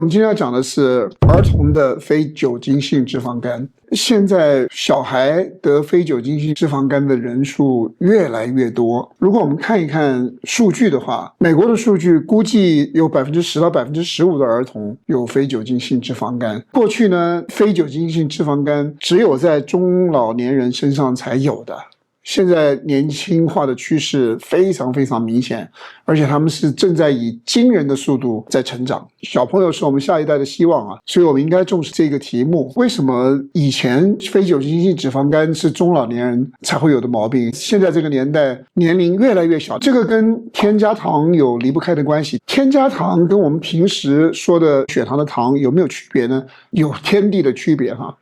我们今天要讲的是儿童的非酒精性脂肪肝。现在小孩得非酒精性脂肪肝的人数越来越多。如果我们看一看数据的话，美国的数据估计有10%到15%的儿童有非酒精性脂肪肝。过去呢，非酒精性脂肪肝只有在中老年人身上才有的。现在年轻化的趋势非常非常明显，而且他们是正在以惊人的速度在成长。小朋友是我们下一代的希望啊，所以我们应该重视这个题目。为什么以前非酒精性脂肪肝是中老年人才会有的毛病，现在这个年代年龄越来越小？这个跟添加糖有离不开的关系。添加糖跟我们平时说的血糖的糖有没有区别呢？有天地的区别哈。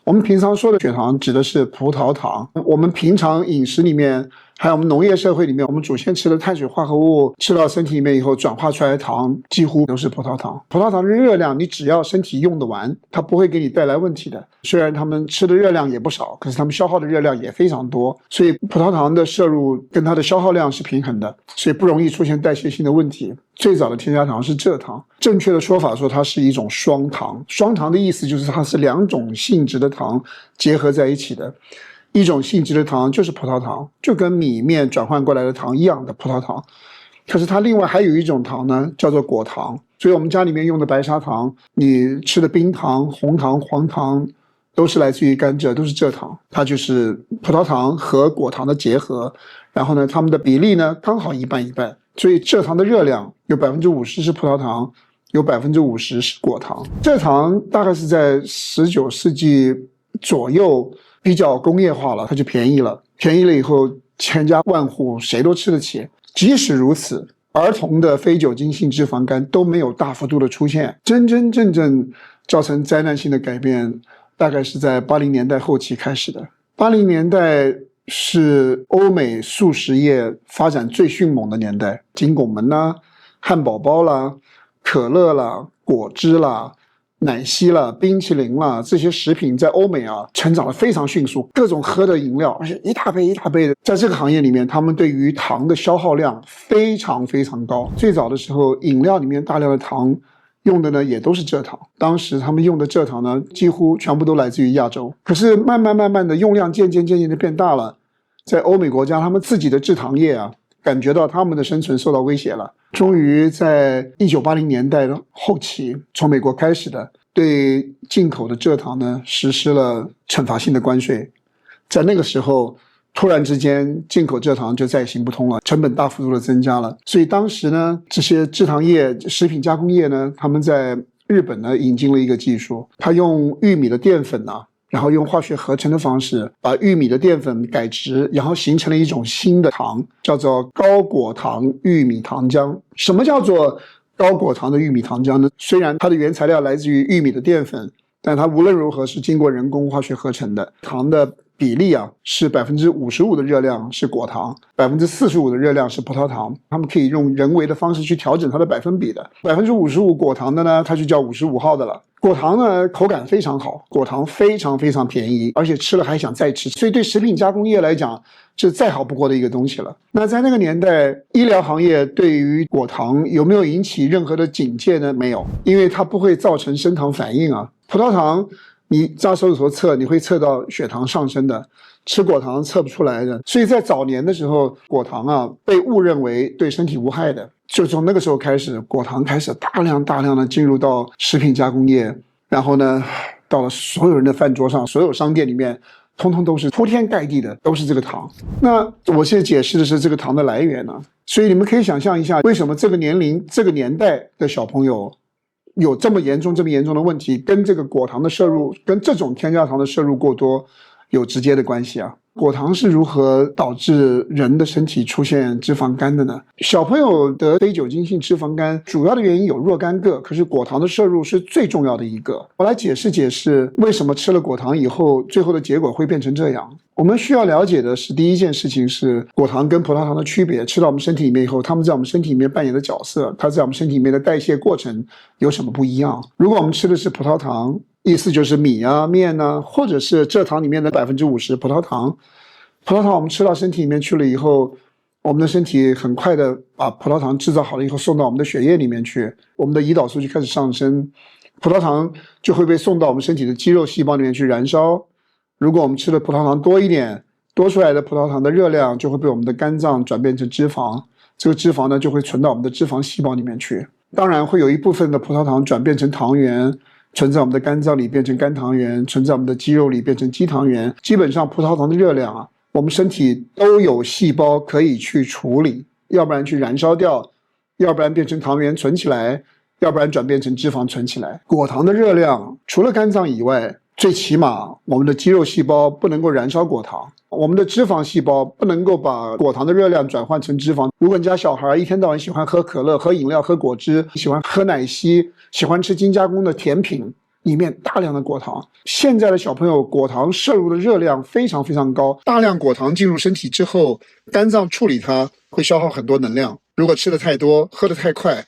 我们平常说的血糖指的是葡萄糖，我们平常饮食里面还有我们农业社会里面，我们祖先吃的碳水化合物吃到身体里面以后转化出来的糖几乎都是葡萄糖。葡萄糖的热量你只要身体用得完，它不会给你带来问题的。虽然他们吃的热量也不少，可是他们消耗的热量也非常多，所以葡萄糖的摄入跟它的消耗量是平衡的，所以不容易出现代谢性的问题。最早的添加糖是蔗糖，正确的说法说它是一种双糖。双糖的意思就是它是两种性质的糖结合在一起的。一种性质的糖就是葡萄糖，就跟米面转换过来的糖一样的葡萄糖。可是它另外还有一种糖呢，叫做果糖。所以我们家里面用的白砂糖，你吃的冰糖、红糖、黄糖都是来自于甘蔗，都是蔗糖。它就是葡萄糖和果糖的结合，然后呢，它们的比例呢刚好一半一半。所以蔗糖的热量有50%是葡萄糖，有50%是果糖。蔗糖大概是在19世纪左右比较工业化了，它就便宜了。便宜了以后，千家万户谁都吃得起。即使如此，儿童的非酒精性脂肪肝都没有大幅度的出现。真正造成灾难性的改变，大概是在80年代后期开始的。80年代是欧美速食业发展最迅猛的年代，金拱门啦、汉堡包啦、可乐啦、果汁啦、奶昔啦、冰淇淋啦，这些食品在欧美啊成长得非常迅速，各种喝的饮料，而且一大杯一大杯的。在这个行业里面，他们对于糖的消耗量非常非常高。最早的时候，饮料里面大量的糖用的呢也都是蔗糖，当时他们用的蔗糖呢几乎全部都来自于亚洲。可是慢慢的用量渐渐的变大了，在欧美国家他们自己的制糖业啊感觉到他们的生存受到威胁了，终于在1980年代的后期，从美国开始的对进口的蔗糖呢实施了惩罚性的关税。在那个时候突然之间进口蔗糖就再也行不通了，成本大幅度的增加了。所以当时呢，这些制糖业、食品加工业呢，他们在日本呢引进了一个技术，他用玉米的淀粉啊，然后用化学合成的方式把玉米的淀粉改质，然后形成了一种新的糖，叫做高果糖玉米糖浆。什么叫做高果糖的玉米糖浆呢？虽然它的原材料来自于玉米的淀粉，但它无论如何是经过人工化学合成的。糖的比例啊是55%的热量是果糖，45%的热量是葡萄糖。他们可以用人为的方式去调整它的百分比的。55%果糖的呢，它就叫55号的了。果糖呢口感非常好，果糖非常非常便宜，而且吃了还想再吃，所以对食品加工业来讲是再好不过的一个东西了。那在那个年代，医疗行业对于果糖有没有引起任何的警戒呢？没有，因为它不会造成升糖反应啊。葡萄糖你扎手指头测，你会测到血糖上升的，吃果糖测不出来的。所以在早年的时候，果糖啊被误认为对身体无害的。就从那个时候开始，果糖开始大量的进入到食品加工业，然后呢到了所有人的饭桌上，所有商店里面通通都是铺天盖地的都是这个糖。那我现在解释的是这个糖的来源呢，所以你们可以想象一下，为什么这个年龄这个年代的小朋友有这么严重的问题，跟这个果糖的摄入，跟这种添加糖的摄入过多有直接的关系啊。果糖是如何导致人的身体出现脂肪肝的呢？小朋友得非酒精性脂肪肝主要的原因有若干个，可是果糖的摄入是最重要的一个。我来解释为什么吃了果糖以后最后的结果会变成这样。我们需要了解的是，第一件事情是果糖跟葡萄糖的区别，吃到我们身体里面以后，它们在我们身体里面扮演的角色，它在我们身体里面的代谢过程有什么不一样。如果我们吃的是葡萄糖，意思就是米啊、面啊，或者是蔗糖里面的50%葡萄糖。葡萄糖我们吃到身体里面去了以后，我们的身体很快的把葡萄糖制造好了以后送到我们的血液里面去，我们的胰岛素就开始上升，葡萄糖就会被送到我们身体的肌肉细胞里面去燃烧。如果我们吃的葡萄糖多一点，多出来的葡萄糖的热量就会被我们的肝脏转变成脂肪，这个脂肪呢就会存到我们的脂肪细胞里面去。当然会有一部分的葡萄糖转变成糖原，存在我们的肝脏里变成肝糖原，存在我们的肌肉里变成肌糖原。基本上葡萄糖的热量啊，我们身体都有细胞可以去处理，要不然去燃烧掉，要不然变成糖原存起来，要不然转变成脂肪存起来。果糖的热量除了肝脏以外，最起码我们的肌肉细胞不能够燃烧果糖，我们的脂肪细胞不能够把果糖的热量转换成脂肪。如果你家小孩一天到晚喜欢喝可乐、喝饮料、喝果汁，喜欢喝奶昔，喜欢吃精加工的甜品，里面大量的果糖。现在的小朋友果糖摄入的热量非常非常高，大量果糖进入身体之后，肝脏处理它会消耗很多能量。如果吃的太多，喝的太快，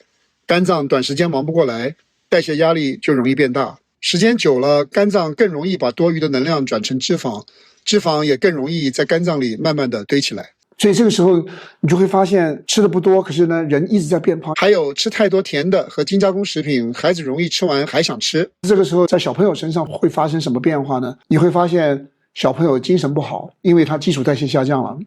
肝脏短时间忙不过来，代谢压力就容易变大。时间久了，肝脏更容易把多余的能量转成脂肪，脂肪也更容易在肝脏里慢慢的堆起来。所以这个时候你就会发现吃的不多，可是呢人一直在变胖。还有吃太多甜的和精加工食品，孩子容易吃完还想吃。这个时候在小朋友身上会发生什么变化呢？你会发现小朋友精神不好，因为他基础代谢下降了，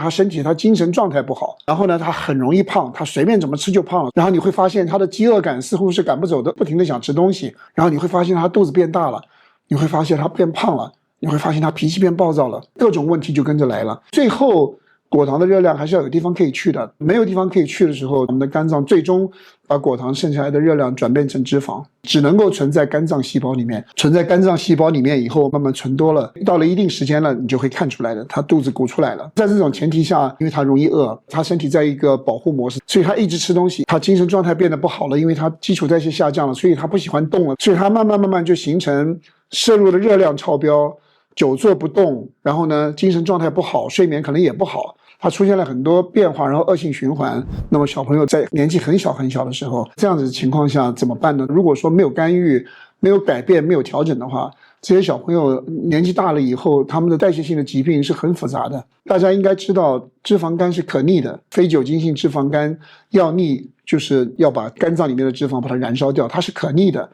他精神状态不好，然后呢他很容易胖，他随便怎么吃就胖了。然后你会发现他的饥饿感似乎是赶不走的，不停的想吃东西。然后你会发现他肚子变大了，你会发现他变胖了，你会发现他脾气变暴躁了，各种问题就跟着来了。最后果糖的热量还是要有地方可以去的，没有地方可以去的时候，我们的肝脏最终把果糖剩下来的热量转变成脂肪，只能够存在肝脏细胞里面。存在肝脏细胞里面以后，慢慢存多了，到了一定时间了，你就会看出来的，他肚子鼓出来了。在这种前提下，因为他容易饿，他身体在一个保护模式，所以他一直吃东西，他精神状态变得不好了，因为他基础代谢下降了，所以他不喜欢动了，所以他慢慢就形成摄入的热量超标，久坐不动，然后呢精神状态不好，睡眠可能也不好，它出现了很多变化，然后恶性循环。那么小朋友在年纪很小很小的时候，这样子的情况下怎么办呢？如果说没有干预、没有改变、没有调整的话，这些小朋友年纪大了以后，他们的代谢性的疾病是很复杂的。大家应该知道，脂肪肝是可逆的，非酒精性脂肪肝要逆，就是要把肝脏里面的脂肪把它燃烧掉，它是可逆的。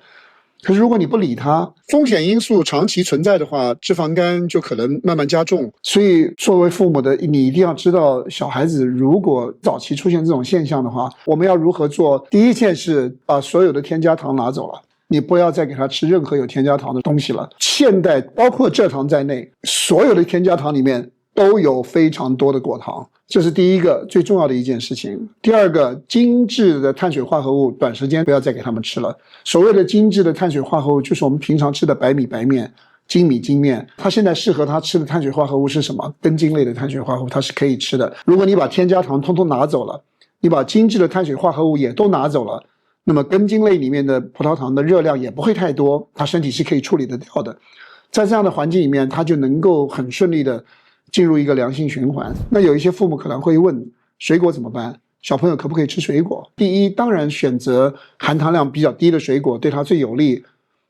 可是如果你不理它，风险因素长期存在的话，脂肪肝就可能慢慢加重。所以作为父母的，你一定要知道，小孩子如果早期出现这种现象的话，我们要如何做？第一件事，把所有的添加糖拿走了，你不要再给他吃任何有添加糖的东西了。现代包括蔗糖在内，所有的添加糖里面都有非常多的果糖，这是第一个最重要的一件事情。第二个，精致的碳水化合物短时间不要再给他们吃了。所谓的精致的碳水化合物，就是我们平常吃的白米白面、精米精面。它现在适合他吃的碳水化合物是什么？根茎类的碳水化合物，它是可以吃的。如果你把添加糖通通拿走了，你把精致的碳水化合物也都拿走了，那么根茎类里面的葡萄糖的热量也不会太多，它身体是可以处理得掉的。在这样的环境里面，它就能够很顺利的进入一个良性循环。那有一些父母可能会问，水果怎么办？小朋友可不可以吃水果？第一，当然选择含糖量比较低的水果对他最有利，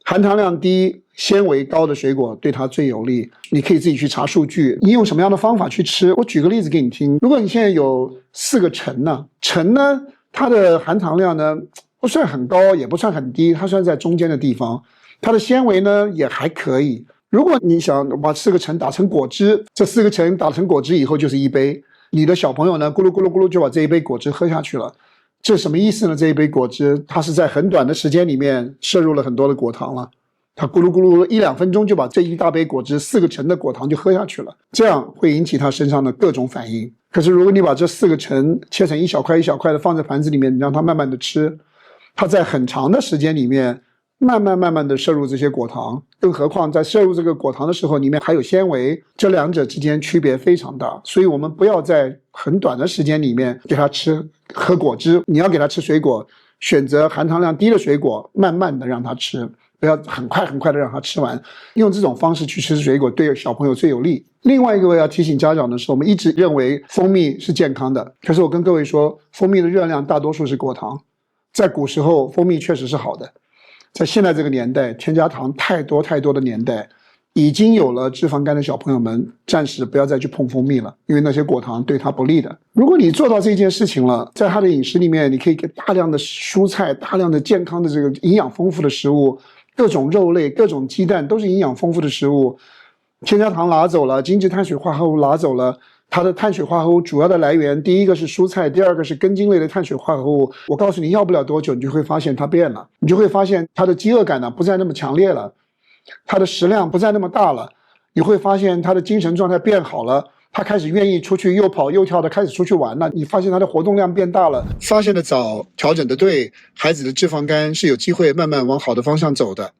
含糖量低、纤维高的水果对他最有利。你可以自己去查数据，你用什么样的方法去吃？我举个例子给你听。如果你现在有4个橙呢，橙呢，它的含糖量呢不算很高，也不算很低，它算在中间的地方。它的纤维呢也还可以。如果你想把4个橙打成果汁，这4个橙打成果汁以后就是1杯。你的小朋友呢，咕噜咕噜咕噜就把这一杯果汁喝下去了，这什么意思呢？这一杯果汁，它是在很短的时间里面摄入了很多的果糖了，它咕噜咕噜1-2分钟就把这一大杯果汁4个橙的果糖就喝下去了，这样会引起他身上的各种反应。可是如果你把这4个橙切成一小块一小块的放在盘子里面，你让它慢慢的吃，它在很长的时间里面慢慢的摄入这些果糖，更何况在摄入这个果糖的时候，里面还有纤维，这两者之间区别非常大。所以我们不要在很短的时间里面给他喝果汁，你要给他吃水果，选择含糖量低的水果，慢慢的让他吃，不要很快的让他吃完。用这种方式去吃水果对小朋友最有利。另外一个我要提醒家长的是，我们一直认为蜂蜜是健康的，可是我跟各位说，蜂蜜的热量大多数是果糖，在古时候蜂蜜确实是好的，在现在这个年代，添加糖太多的年代，已经有了脂肪肝的小朋友们，暂时不要再去碰蜂蜜了，因为那些果糖对他不利的。如果你做到这件事情了，在他的饮食里面，你可以给大量的蔬菜、大量的健康的这个营养丰富的食物，各种肉类、各种鸡蛋都是营养丰富的食物。添加糖拿走了，精制碳水化合物拿走了。它的碳水化合物主要的来源，第一个是蔬菜，第二个是根茎类的碳水化合物。我告诉你，要不了多久，你就会发现它变了，你就会发现它的饥饿感呢不再那么强烈了，它的食量不再那么大了，你会发现他的精神状态变好了，他开始愿意出去又跑又跳的开始出去玩了，你发现他的活动量变大了，发现的早，调整的对，孩子的脂肪肝是有机会慢慢往好的方向走的。